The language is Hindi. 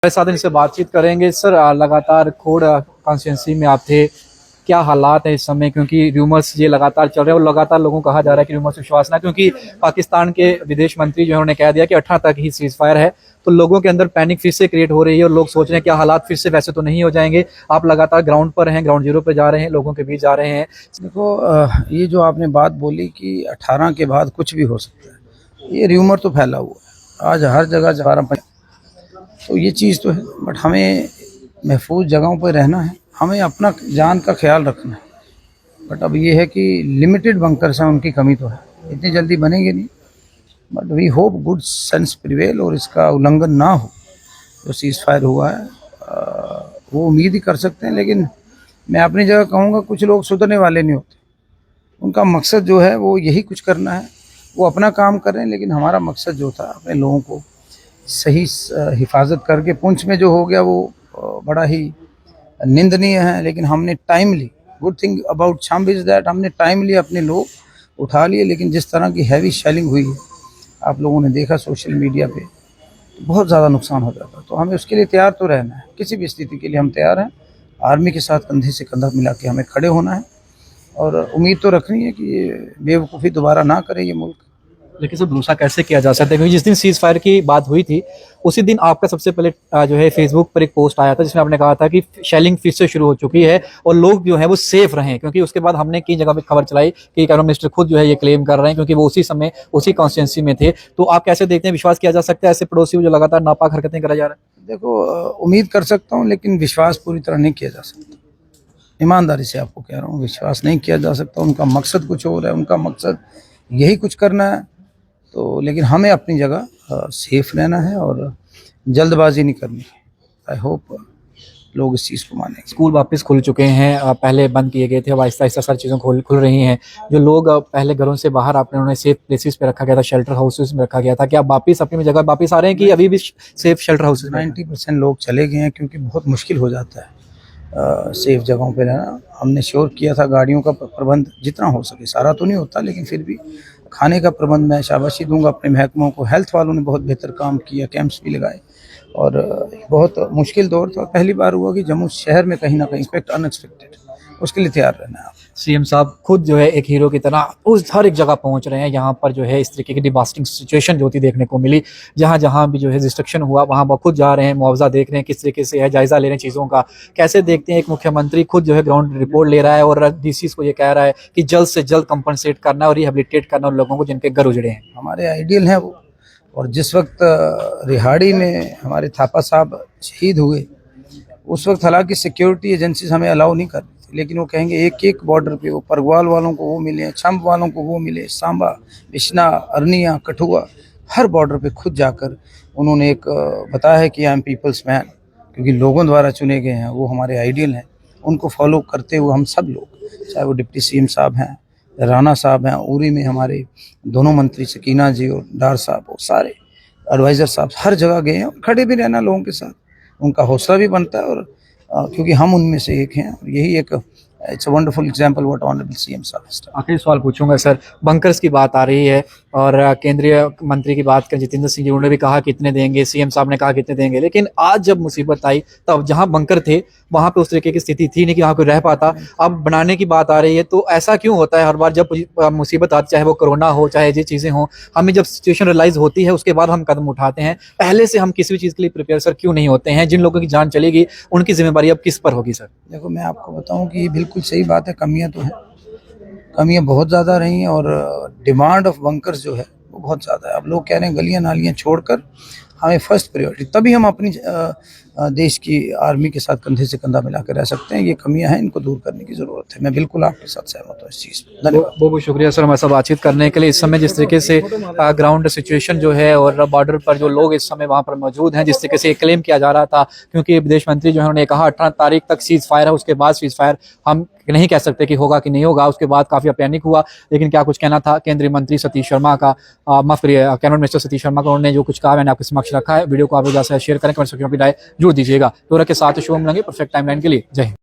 साथ इनसे बातचीत करेंगे। सर, लगातार खोड़ कॉन्स्टिट्यूंसी में आप थे, क्या हालात है इस समय? क्योंकि रूमर्स ये लगातार चल रहे हैं और लगातार लोगों को कहा जा रहा है कि रूमर्स विश्वास ना, क्योंकि पाकिस्तान के विदेश मंत्री जो है उन्होंने कह दिया कि 18 तक ही सीज फायर है। तो लोगों के अंदर पैनिक फिर से क्रिएट हो रही है और लोग सोच रहे हैं क्या हालात फिर से वैसे तो नहीं हो जाएंगे। आप लगातार ग्राउंड पर हैं, ग्राउंड जीरो पर जा रहे हैं, लोगों के बीच जा रहे हैं। देखो, ये जो आपने बात बोली कि 18 के बाद कुछ भी हो सकता है, ये र्यूमर तो फैला हुआ है। आज हर जगह 12 तो ये चीज़ तो है, बट हमें महफूज जगहों पर रहना है, हमें अपना जान का ख्याल रखना है। बट अब ये है कि लिमिटेड बंकर्स हैं, उनकी कमी तो है, इतनी जल्दी बनेंगे नहीं। But we hope good sense prevail और इसका उल्लंघन ना हो। जो सीज फायर हुआ है वो उम्मीद ही कर सकते हैं, लेकिन मैं अपनी जगह कहूँगा कुछ लोग सुधरने वाले नहीं होते। उनका मकसद जो है वो यही कुछ करना है, वो अपना काम कर रहे हैं, लेकिन हमारा मकसद जो था अपने लोगों को सही हिफाजत करके। पुंछ में जो हो गया वो बड़ा ही निंदनीय है, लेकिन हमने timely, good thing about Chhamb is that हमने टाइमली अपने लोग उठा लिए। लेकिन जिस तरह की हैवी शेलिंग हुई है, आप लोगों ने देखा सोशल मीडिया पे, तो बहुत ज़्यादा नुकसान हो जाता। तो हमें उसके लिए तैयार तो रहना है, किसी भी स्थिति के लिए हम तैयार हैं। आर्मी के साथ कंधे से कंधा मिला के हमें खड़े होना है और उम्मीद तो रखनी है कि ये बेवकूफ़ी दोबारा ना करे ये मुल्क। लेकिन सर, भरोसा कैसे किया जा सकता है? क्योंकि जिस दिन सीज फायर की बात हुई थी उसी दिन आपका सबसे पहले जो है फेसबुक पर एक पोस्ट आया था जिसमें आपने कहा था कि शेलिंग फिर से शुरू हो चुकी है और लोग जो है वो सेफ रहें। क्योंकि उसके बाद हमने कई जगह पे खबर चलाई कि कैबिनेट मिनिस्टर खुद जो है ये क्लेम कर रहे हैं, क्योंकि वो उसी समय उसी कॉन्स्टिट्यूंसी में थे। तो आप कैसे देखते हैं, विश्वास किया जा सकता है ऐसे पड़ोसी जो लगातार नापाक हरकतें करा जा रहा है? देखो, उम्मीद कर सकता हूँ, लेकिन विश्वास पूरी तरह नहीं किया जा सकता। ईमानदारी से आपको कह रहा हूँ, विश्वास नहीं किया जा सकता। उनका मकसद कुछ और है, उनका मकसद यही कुछ करना है। तो लेकिन हमें अपनी जगह सेफ रहना है और जल्दबाजी नहीं करनी है। आई होप लोग इस चीज़ को मानेंगे। स्कूल वापस खुल चुके हैं, पहले बंद किए गए थे, अब आहिस्ता आहिस्ता सारी चीज़ें खुल रही हैं। जो लोग पहले घरों से बाहर आपने उन्हें सेफ प्लेसेस पे रखा गया था, शेल्टर हाउसेस में रखा गया था, क्या वापस अपनी जगह वापस आ रहे हैं कि अभी भी सेफ शेल्टर हाउसेस में? 90% लोग चले गए हैं, क्योंकि बहुत मुश्किल हो जाता है सेफ जगहों पे रहना। हमने श्योर किया था गाड़ियों का प्रबंध जितना हो सके, सारा तो नहीं होता, लेकिन फिर भी खाने का प्रबंध मैं शाबाशी दूंगा अपने महकमों को। हेल्थ वालों ने बहुत बेहतर काम किया, कैंप्स भी लगाए और बहुत मुश्किल दौर था। पहली बार हुआ कि जम्मू शहर में कहीं ना कहीं इफेक्ट अनएक्सपेक्टेड, उसके लिए तैयार रहना है आप। सीएम साहब खुद जो है एक हीरो की तरह उस हर एक जगह पहुंच रहे हैं। यहाँ पर जो है इस तरीके की डिवास्टिंग सिचुएशन जो थी देखने को मिली, जहाँ जहाँ भी जो है डिस्ट्रक्शन हुआ वहाँ वो खुद जा रहे हैं, मुआवजा देख रहे हैं किस तरीके से है, जायजा ले रहे हैं चीज़ों का। कैसे देखते हैं एक मुख्यमंत्री खुद जो है ग्राउंड रिपोर्ट ले रहा है और डीसीज को ये कह रहा है कि जल्द से जल्द कंपनसेट करना और रिहेबिलिटेट करना उन लोगों को जिनके घर उजड़े हैं? हमारे आइडियल हैं वो। और जिस वक्त रिहाड़ी में हमारे थापा साहब शहीद हुए, उस वक्त हालांकि सिक्योरिटी एजेंसीज हमें अलाउ नहीं कर रही थी, लेकिन वो कहेंगे एक एक बॉर्डर पे वो परगवाल वालों को वो मिले, छम्ब वालों को वो मिले, सांबा, बिश्ना, अरनिया, कठुआ, हर बॉर्डर पे खुद जाकर उन्होंने एक बताया है कि आई एम पीपल्स मैन, क्योंकि लोगों द्वारा चुने गए हैं, वो हमारे आइडियल हैं। उनको फॉलो करते हुए हम सब लोग, चाहे वो डिप्टी सीएम साहब हैं, राणा साहब हैं, उरी में हमारे दोनों मंत्री सकीना जी और डार साहब और सारे एडवाइज़र साहब हर जगह गए हैं और खड़े भी रहना लोगों के साथ। उनका हौसला भी बनता है और क्योंकि हम उनमें से एक हैं और यही एक it's a wonderful example what honourable CM साहब। आखिरी सवाल पूछूंगा सर, बंकर्स की बात आ रही है और केंद्रीय मंत्री की बात करें जितेंद्र सिंह जी, उन्होंने भी कहा कितने देंगे, सीएम साहब ने कहा कितने देंगे, लेकिन आज जब मुसीबत आई तब जहां बंकर थे वहां पे उस तरीके की स्थिति थी नहीं कि वहां कोई रह पाता। अब बनाने की बात आ रही है, तो ऐसा क्यों होता है हर बार जब मुसीबत आती, चाहे वो कोरोना हो चाहे ये चीजें हों, हमें जब सिचुएशन रियलाइज होती है उसके बाद हम कदम उठाते हैं, पहले से हम किसी भी चीज के लिए प्रिपेयर सर क्यों नहीं होते हैं? जिन लोगों की जान चलेगी उनकी जिम्मेदारी अब किस पर होगी सर? देखो, मैं आपको बताऊं कि ये बिल्कुल सही बात है, कमियां तो हैं, कमियां बहुत ज़्यादा रही हैं और डिमांड ऑफ बंकर्स जो है वो बहुत ज़्यादा है। अब लोग कह रहे हैं गलियां नालियां छोड़कर हमें फर्स्ट प्रायोरिटी, तभी हम अपनी देश की आर्मी के साथ कंधे से कंधा मिला कर रह सकते हैं। ये कमियां हैं, इनको दूर करने की ज़रूरत है। मैं बिल्कुल आपके साथ सहमत हूँ इस चीज़ पर। धन्यवाद। बहुत बहुत शुक्रिया सर हमारे साथ बातचीत करने के लिए। इस समय जिस तरीके से ग्राउंड सिचुएशन जो है और बॉर्डर पर जो लोग इस समय वहाँ पर मौजूद हैं, जिस तरीके से क्लेम किया जा रहा था, क्योंकि विदेश मंत्री जो है उन्होंने कहा 18 तारीख तक सीज फायर है, उसके बाद सीज फायर हम नहीं कह सकते कि होगा कि नहीं होगा। उसके बाद काफी पैनिक हुआ, लेकिन क्या कुछ कहना था केंद्रीय मंत्री सतीश शर्मा का, माफ करिए कैबिनेट मिनिस्टर सतीश शर्मा का, उन्होंने जो कुछ कहा मैंने आपके समक्ष रखा है। वीडियो को आप लोग शेयर करें, कमेंट सेक्शन में राय जरूर दीजिएगा। तो के साथ शुभम लगे परफेक्ट टाइमलाइन के लिए। जय हिंद।